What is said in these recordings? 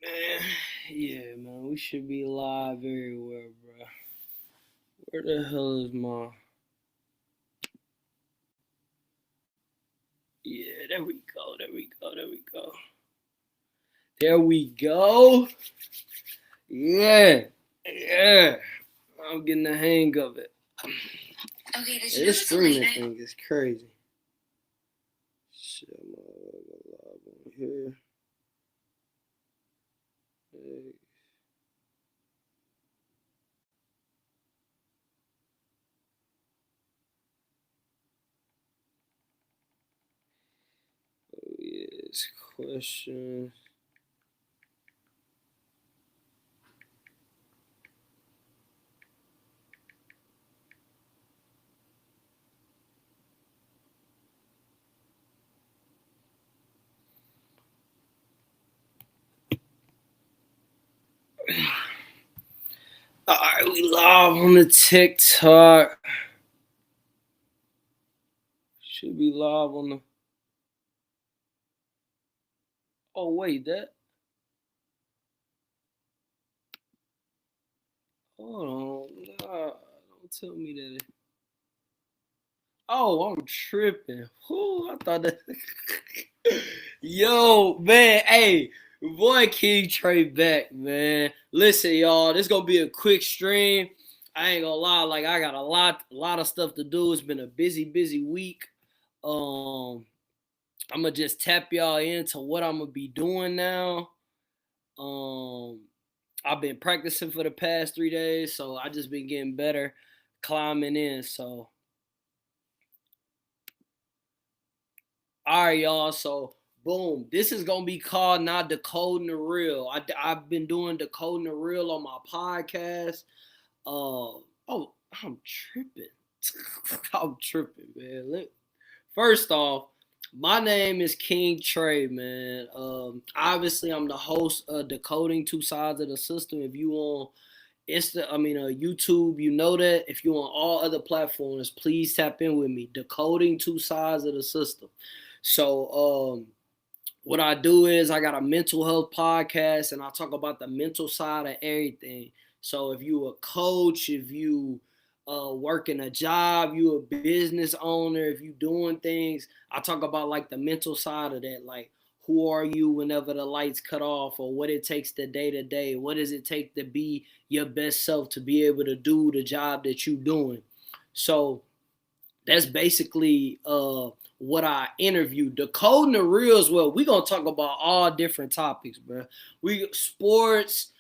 Man, yeah, man, we should be live everywhere, bro. Where the hell is my? Yeah, there we go. There we go. There we go. There we go. Yeah, yeah. I'm getting the hang of it. Okay, this streaming thing is crazy. Shit, I'm live on here. Hey. Oh, yes, question. Alright, we live on the TikTok. Should be live on the. Oh wait, that. Hold on. Nah, don't tell me that. Oh, I'm tripping. Whoo, I thought that. Yo, man, hey, boy, King Trey back, man. Listen, y'all, this gonna be a quick stream. I ain't gonna lie, like I got a lot of stuff to do. It's been a busy week. Um, I'm gonna just tap y'all into what I'm gonna be doing now. Um, I've been practicing for the past 3 days, so I just been getting better, climbing in. So, all right, y'all. So, boom, this is gonna be called not decoding the real. I've been doing decoding the real on my podcast. Oh, I'm tripping. I'm tripping, man. First off, my name is King Trey, man. Obviously, I'm the host of Decoding Two Sides of the System. If you on YouTube, you know that. If you're on all other platforms, please tap in with me. Decoding Two Sides of the System. So, what I do is I got a mental health podcast, and I talk about the mental side of everything. So if you a coach, if you working a job, you a business owner, if you doing things, I talk about like the mental side of that, like who are you whenever the lights cut off, or what it takes the day to day. What does it take to be your best self to be able to do the job that you doing? So that's basically what I interviewed. Decoding the real as well. We gonna talk about all different topics, bro. We sports,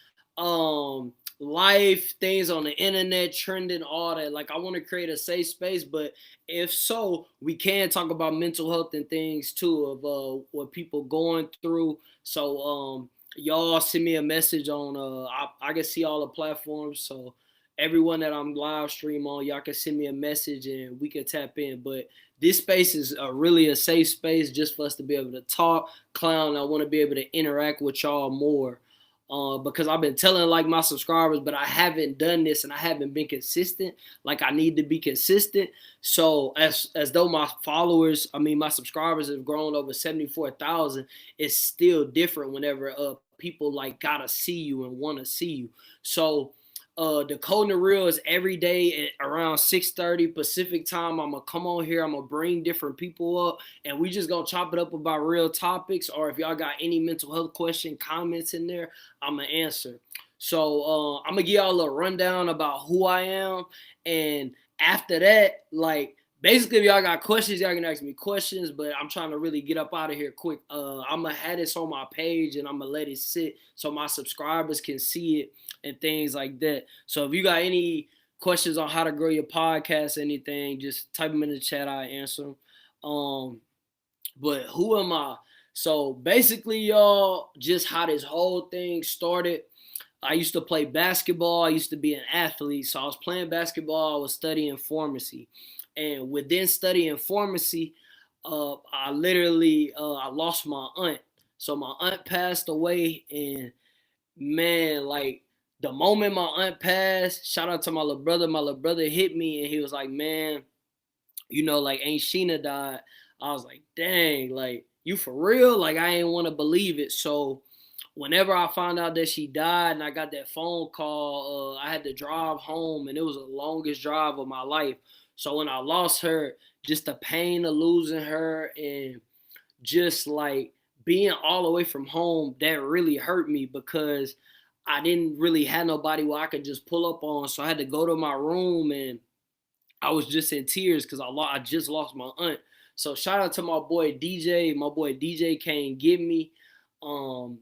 life, things on the internet, trending, all that. Like I want to create a safe space, but if so, we can talk about mental health and things too of what people going through. So y'all send me a message on I can see all the platforms. So everyone that I'm live stream on, y'all can send me a message and we can tap in. But this space is really a safe space just for us to be able to talk, clown. I want to be able to interact with y'all more. Because I've been telling like my subscribers, but I haven't done this and I haven't been consistent. Like I need to be consistent. So as though my followers, my subscribers have grown over 74,000, it's still different whenever people like gotta see you and want to see you. So Decoding the Real is every day at around 6:30 Pacific time. I'm gonna come on here. I'm gonna bring different people up, and we just gonna chop it up about real topics. Or if y'all got any mental health question, comments in there, I'm gonna answer. So I'm gonna give y'all a rundown about who I am, and after that, like basically, if y'all got questions, y'all can ask me questions. But I'm trying to really get up out of here quick. I'm gonna have this on my page, and I'm gonna let it sit so my subscribers can see it and things like that. So if you got any questions on how to grow your podcast, anything, just type them in the chat. I answer them. But who am I? So basically, y'all, just how this whole thing started. I used to play basketball. I used to be an athlete. So I was playing basketball. I was studying pharmacy. And within studying pharmacy, I literally I lost my aunt. So my aunt passed away, and man, like the moment my aunt passed, shout out to my little brother. My little brother hit me and he was like, man, like ain't Sheena died. I was like, dang, like you for real? Like I ain't want to believe it. So whenever I found out that she died and I got that phone call, I had to drive home, and it was the longest drive of my life. So when I lost her, just the pain of losing her and just like being all away from home, that really hurt me because I didn't really have nobody where I could just pull up on. So I had to go to my room, and I was just in tears because I just lost my aunt. So shout out to my boy DJ. My boy DJ came get me, um,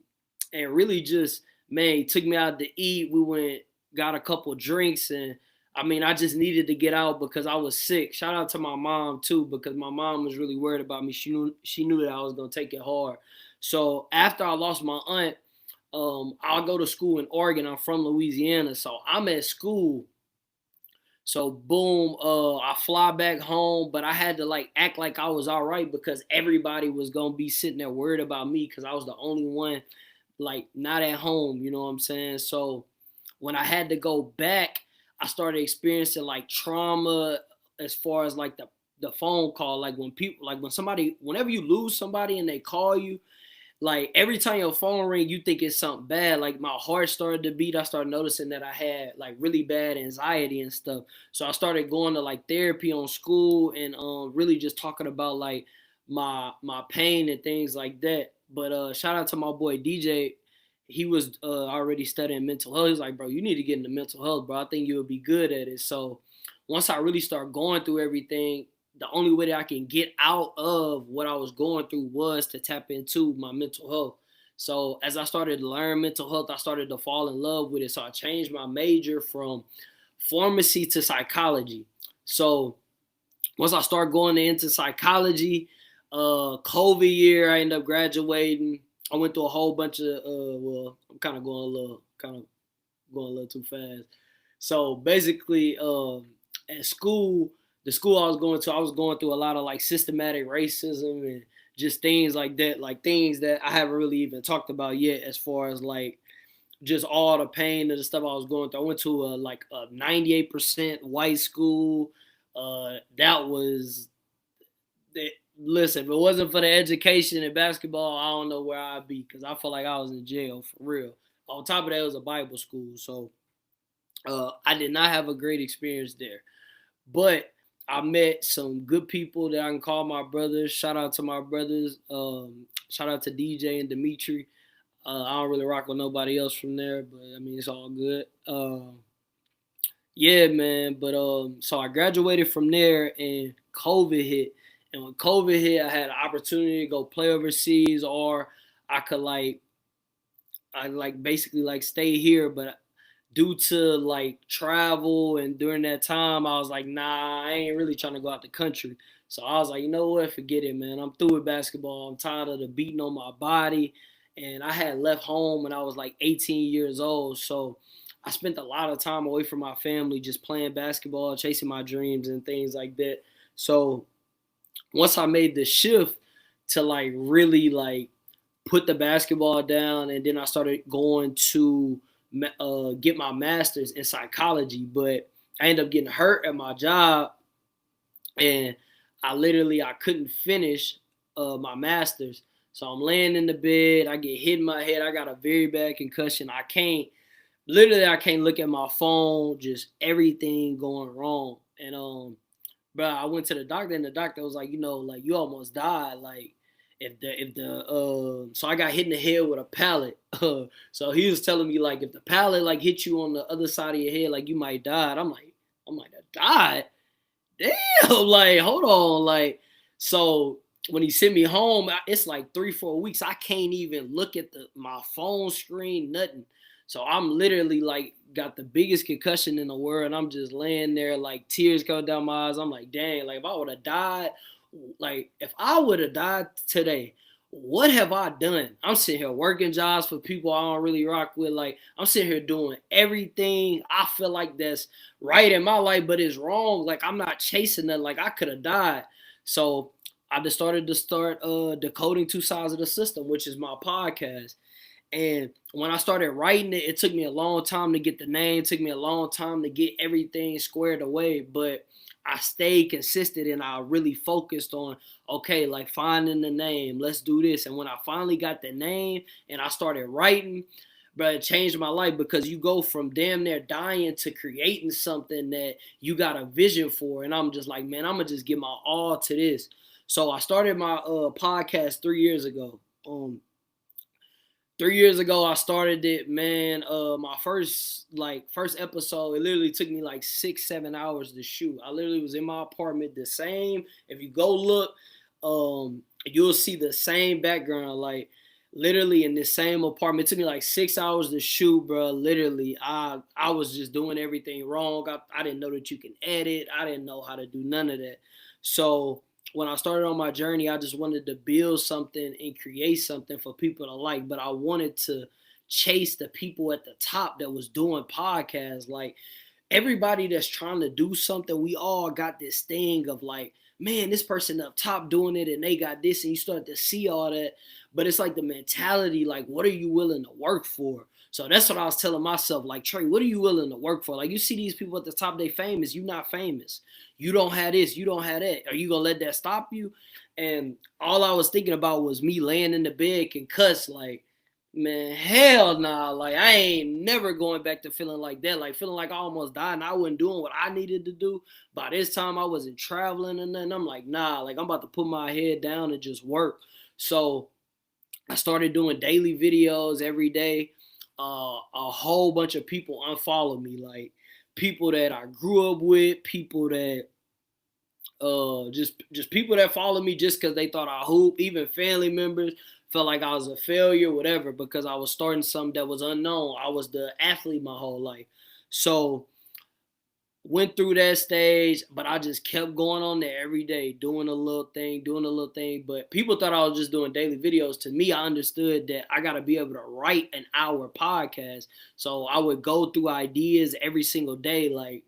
and really just, man, he took me out to eat. We went, got a couple drinks, and I mean, I just needed to get out because I was sick. Shout out to my mom too, because my mom was really worried about me. She knew that I was gonna take it hard. So after I lost my aunt, I'll go to school in Oregon. I'm from Louisiana, so I'm at school. So boom, I fly back home, but I had to like act like I was all right because everybody was gonna be sitting there worried about me because I was the only one like not at home, you know what I'm saying? So when I had to go back, I started experiencing like trauma as far as like the phone call. Like when people, like when somebody, whenever you lose somebody and they call you, like every time your phone ring, you think it's something bad. Like my heart started to beat. I started noticing that I had like really bad anxiety and stuff. So I started going to like therapy on school and really just talking about like my pain and things like that. But shout out to my boy DJ. He was already studying mental health. He's like, bro, you need to get into mental health, bro. I think you would be good at it. So once I really start going through everything, the only way that I can get out of what I was going through was to tap into my mental health. So as I started to learn mental health, I started to fall in love with it. So I changed my major from pharmacy to psychology. So once I started going into psychology, COVID year, I ended up graduating. I went through a whole bunch of well, I'm going a little too fast. So basically, at school, the school I was going to, I was going through a lot of like systematic racism and just things like things that I haven't really even talked about yet, as far as like just all the pain and the stuff I was going through. I went to like a 98% white school. That was that. Listen, if it wasn't for the education and basketball, I don't know where I'd be because I felt like I was in jail for real. On top of that, it was a Bible school, so I did not have a great experience there. But I met some good people that I can call my brothers. Shout out to my brothers. Shout out to DJ and Dimitri. I don't really rock with nobody else from there, but I mean it's all good. Yeah, man. But so I graduated from there, and COVID hit. And when COVID hit, I had an opportunity to go play overseas, or I could I like basically like stay here, but due to like travel and during that time, I was like, nah, I ain't really trying to go out the country. So I was like, you know what, forget it, man. I'm through with basketball. I'm tired of the beating on my body. And I had left home when I was like 18 years old. So I spent a lot of time away from my family just playing basketball, chasing my dreams and things like that. So once I made the shift to like really like put the basketball down, and then I started going to get my master's in psychology. But I ended up getting hurt at my job, and I couldn't finish my master's. So I'm laying in the bed. I get hit in my head. I got a very bad concussion. I can't look at my phone. Just everything going wrong. And bro, I went to the doctor, and the doctor was like, you know, like you almost died. Like if the so I got hit in the head with a pallet. So he was telling me like if the pallet like hit you on the other side of your head, like you might die. And I'm like, I died? Damn, like hold on, like so when he sent me home, it's like 3-4 weeks. I can't even look at my phone screen, nothing. So I'm literally like got the biggest concussion in the world. And I'm just laying there like tears coming down my eyes. I'm like, dang, like if I would have died, like if I would have died today, what have I done? I'm sitting here working jobs for people I don't really rock with. Like I'm sitting here doing everything I feel like that's right in my life, but it's wrong. Like I'm not chasing that. Like I could have died. So I just started decoding two sides of the system, which is my podcast. And when I started writing it, it took me a long time to get the name. It took me a long time to get everything squared away. But I stayed consistent and I really focused on, okay, like finding the name, let's do this. And when I finally got the name and I started writing, but it changed my life, because you go from damn near dying to creating something that you got a vision for. And I'm just like, man, I'm gonna just give my all to this. So I started my podcast 3 years ago. 3 years ago I started it, man. My first episode, it literally took me like 6-7 hours to shoot. I literally was in my apartment, the same. If you go look, you'll see the same background, like literally in the same apartment. It took me like 6 hours to shoot, bro. Literally, I was just doing everything wrong. I didn't know that you can edit. I didn't know how to do none of that. So when I started on my journey, I just wanted to build something and create something for people to like. But I wanted to chase the people at the top that was doing podcasts. Like, everybody that's trying to do something, we all got this thing of like, man, this person up top doing it and they got this, and you start to see all that. But it's like the mentality, like, what are you willing to work for? So that's what I was telling myself, like, Trey, what are you willing to work for? Like, you see these people at the top, they famous, you not famous. You don't have this, you don't have that. Are you gonna let that stop you? And all I was thinking about was me laying in the bed concussed, like, man, hell nah. Like, I ain't never going back to feeling like that. Like, feeling like I almost died and I wasn't doing what I needed to do. By this time, I wasn't traveling and nothing. I'm like, nah, like, I'm about to put my head down and just work. So I started doing daily videos every day. A whole bunch of people unfollow me, like people that I grew up with, people that just people that follow me just because they thought I hoop. Even family members felt like I was a failure, whatever, because I was starting something that was unknown. I was the athlete my whole life. So went through that stage, but I just kept going on there every day, doing a little thing. But people thought I was just doing daily videos. To me, I understood that I got to be able to write an hour podcast. So I would go through ideas every single day, like,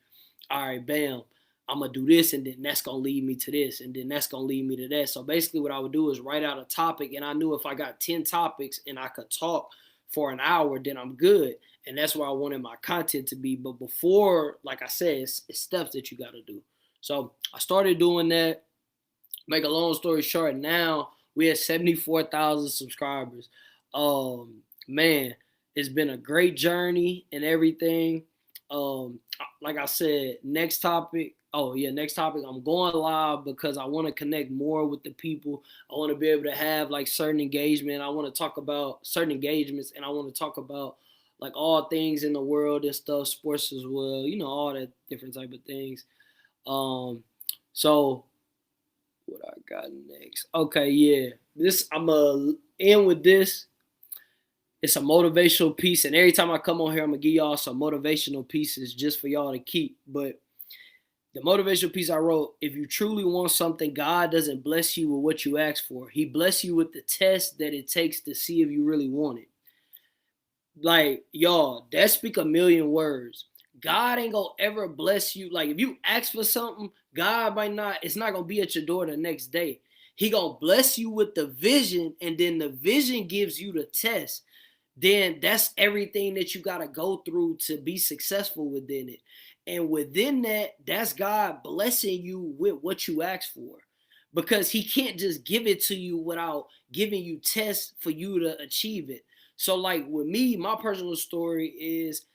all right, bam, I'm going to do this, and then that's going to lead me to this, and then that's going to lead me to that. So basically what I would do is write out a topic, and I knew if I got 10 topics and I could talk for an hour, then I'm good. And that's where I wanted my content to be. But before, like I said, it's steps that you got to do. So I started doing that. Make a long story short, now we have 74,000 subscribers. Man, it's been a great journey and everything. Like I said, next topic. Next topic. I'm going live because I want to connect more with the people. I want to be able to have like certain engagement. I want to talk about certain engagements, and I want to talk about like all things in the world and stuff, sports as well, all that different type of things. So what I got next? Okay, yeah. This I'm gonna end with this. It's a motivational piece, and every time I come on here, I'm gonna give y'all some motivational pieces just for y'all to keep. But the motivational piece I wrote: if you truly want something, God doesn't bless you with what you ask for. He bless you with the test that it takes to see if you really want it. Like, y'all, that speak a million words. God ain't gonna ever bless you. Like, if you ask for something, God might not, it's not gonna be at your door the next day. He gonna bless you with the vision, and then the vision gives you the test. Then that's everything that you gotta go through to be successful within it. And within that, that's God blessing you with what you asked for. Because he can't just give it to you without giving you tests for you to achieve it. So like with me, my personal story is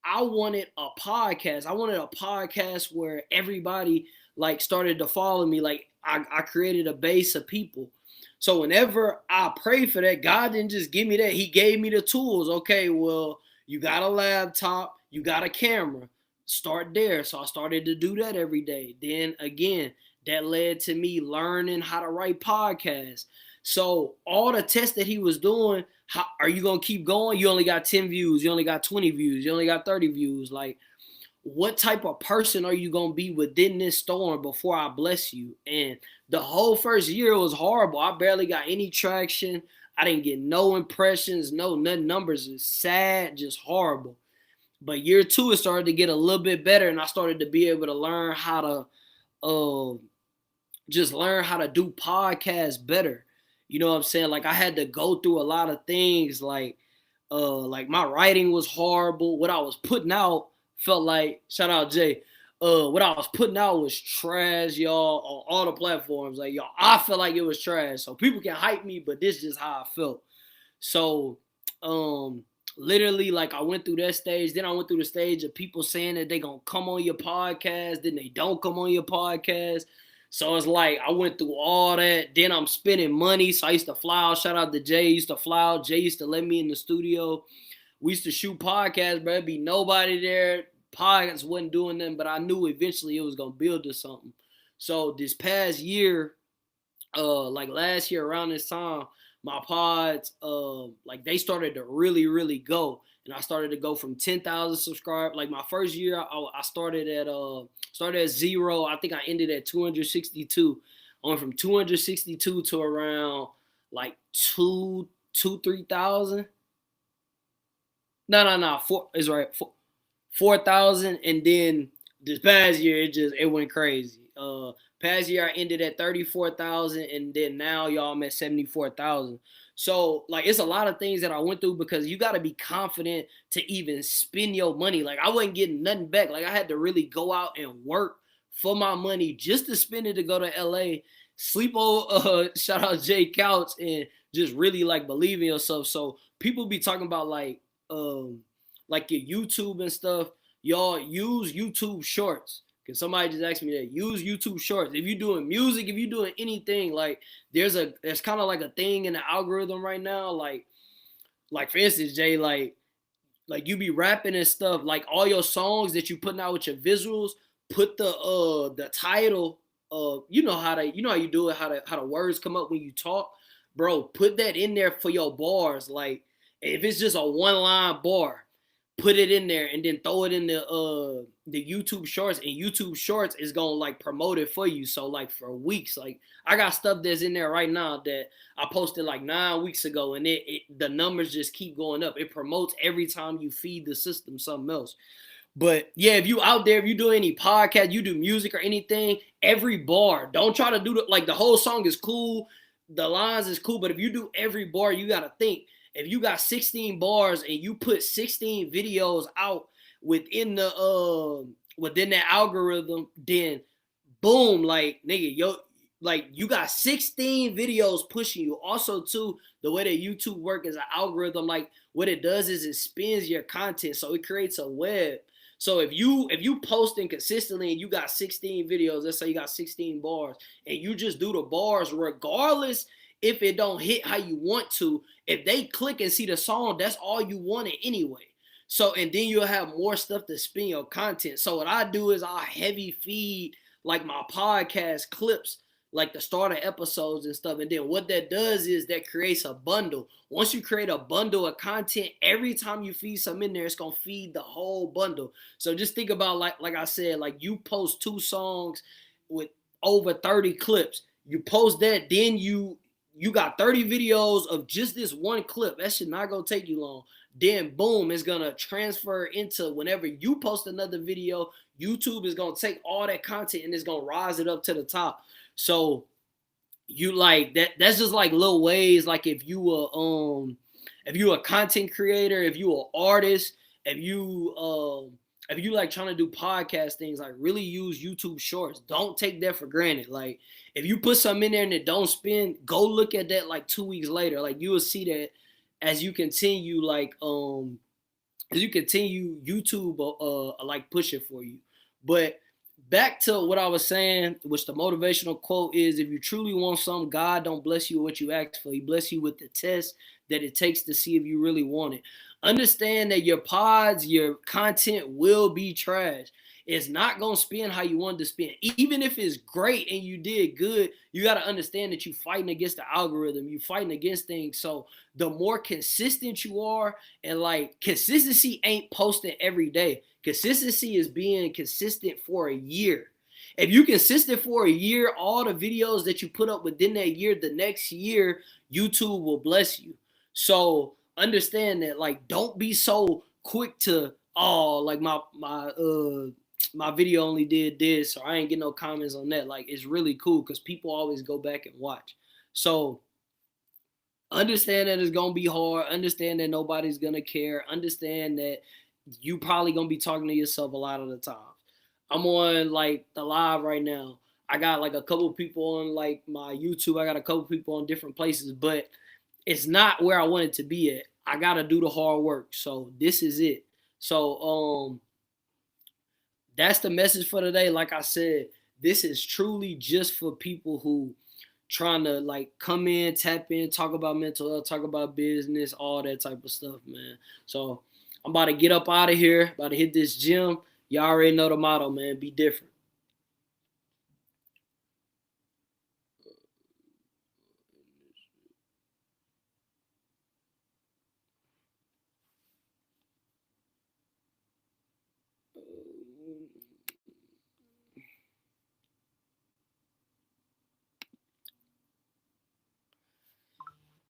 I wanted a podcast. I wanted a podcast where everybody like started to follow me. Like I created a base of people. So whenever I prayed for that, God didn't just give me that. He gave me the tools. Okay, well, you got a laptop, you got a camera. Start there. So I started to do that every day. Then again, that led to me learning how to write podcasts. So all the tests that he was doing, how are you going to keep going? You only got 10 views. You only got 20 views. You only got 30 views. Like, what type of person are you going to be within this storm before I bless you? And the whole first year was horrible. I barely got any traction. I didn't get no impressions, no numbers. It's sad, just horrible. But year two, it started to get a little bit better, and I started to be able to learn how to just learn how to do podcasts better. You know what I'm saying? Like, I had to go through a lot of things. Like my writing was horrible. What I was putting out felt like, shout out Jay, what I was putting out was trash, y'all, on all the platforms. Like, y'all, I felt like it was trash. So people can hype me, but this is just how I felt. So, literally, like, I went through that stage. Then I went through the stage of people saying that they gonna come on your podcast, then they don't come on your podcast. So it's like I went through all that. Then I'm spending money. So I used to fly out. Shout out to Jay. I used to fly out. Jay used to let me in the studio. We used to shoot podcasts, but there'd be nobody there. Podcasts wasn't doing them, but I knew eventually it was gonna build to something. So this past year, like last year around this time, my pods, like they started to really, really go. And I started to go from 10,000 subscribers. Like my first year, I started at 0. I think I ended at 262. I went from 262 to around like 3,000. No. Four is right. 4,000, and then this past year it went crazy. Past year I ended at 34,000, and then now y'all I'm at 74,000. So like it's a lot of things that I went through because you got to be confident to even spend your money. Like I wasn't getting nothing back. Like I had to really go out and work for my money just to spend it to go to LA, sleep on shout out Jay Couch, and just really like believe in yourself. So people be talking about like your YouTube and stuff. Y'all use YouTube Shorts. Cause somebody just asked me that. Use YouTube Shorts. If you're doing music, if you're doing anything, like there's kind of like a thing in the algorithm right now. Like for instance, Jay, like you be rapping and stuff. Like all your songs that you putting out with your visuals, put the title. You know how you do it. How the words come up when you talk, bro. Put that in there for your bars. Like if it's just a one line bar, put it in there and then throw it in the YouTube Shorts, and YouTube Shorts is gonna like promote it for you. So like for weeks, like I got stuff that's in there right now that I posted like 9 weeks ago, and the numbers just keep going up. It promotes every time you feed the system something else. But yeah, if you out there, if you do any podcast, you do music or anything, every bar, don't try to do the whole song is cool, the lines is cool, but if you do every bar, you gotta think. If you got 16 bars and you put 16 videos out within within that algorithm, then boom, like nigga, like you got 16 videos pushing you. Also, too, the way that YouTube work is an algorithm. Like what it does is it spins your content, so it creates a web. So if you posting consistently and you got 16 videos, let's say you got 16 bars, and you just do the bars regardless if it don't hit how you want to, if they click and see the song, that's all you wanted anyway. So, and then you'll have more stuff to spin your content. So what I do is I heavy feed like my podcast clips, like the starter episodes and stuff. And then what that does is that creates a bundle. Once you create a bundle of content, every time you feed some in there, it's going to feed the whole bundle. So just think about like I said, like you post 2 songs with over 30 clips. You post that, then you got 30 videos of just this one clip. That should not gonna take you long. Then boom, it's gonna transfer into whenever you post another video, YouTube is gonna take all that content and it's gonna rise it up to the top. So you like that's just like little ways. Like if you a content creator, if you an artist, if you like trying to do podcast things, like really use YouTube Shorts. Don't take that for granted. Like if you put something in there and it don't spin, go look at that like 2 weeks later. Like you will see that as you continue YouTube like push it for you. But back to what I was saying, which the motivational quote is: if you truly want something, God don't bless you with what you ask for. He bless you with the test that it takes to see if you really want it. Understand that your pods, your content will be trash. It's not going to spin how you want to spin. Even if it's great and you did good, you got to understand that you're fighting against the algorithm. You're fighting against things. So the more consistent you are, and like consistency ain't posting every day. Consistency is being consistent for a year. If you consistent for a year, all the videos that you put up within that year, the next year, YouTube will bless you. So understand that, like, don't be so quick to, oh, like my video only did this, or I ain't get no comments on that. Like, it's really cool because people always go back and watch. So understand that it's gonna be hard. Understand that nobody's gonna care. Understand that you probably gonna be talking to yourself a lot of the time. I'm on like the live right now. I got like a couple people on like my YouTube. I got a couple people on different places, but it's not where I want it to be at. I gotta do the hard work. So this is it. So that's the message for today. Like I said, this is truly just for people who trying to like come in, tap in, talk about mental health, talk about business, all that type of stuff, man. So I'm about to get up out of here, about to hit this gym. Y'all already know the motto, man. Be different.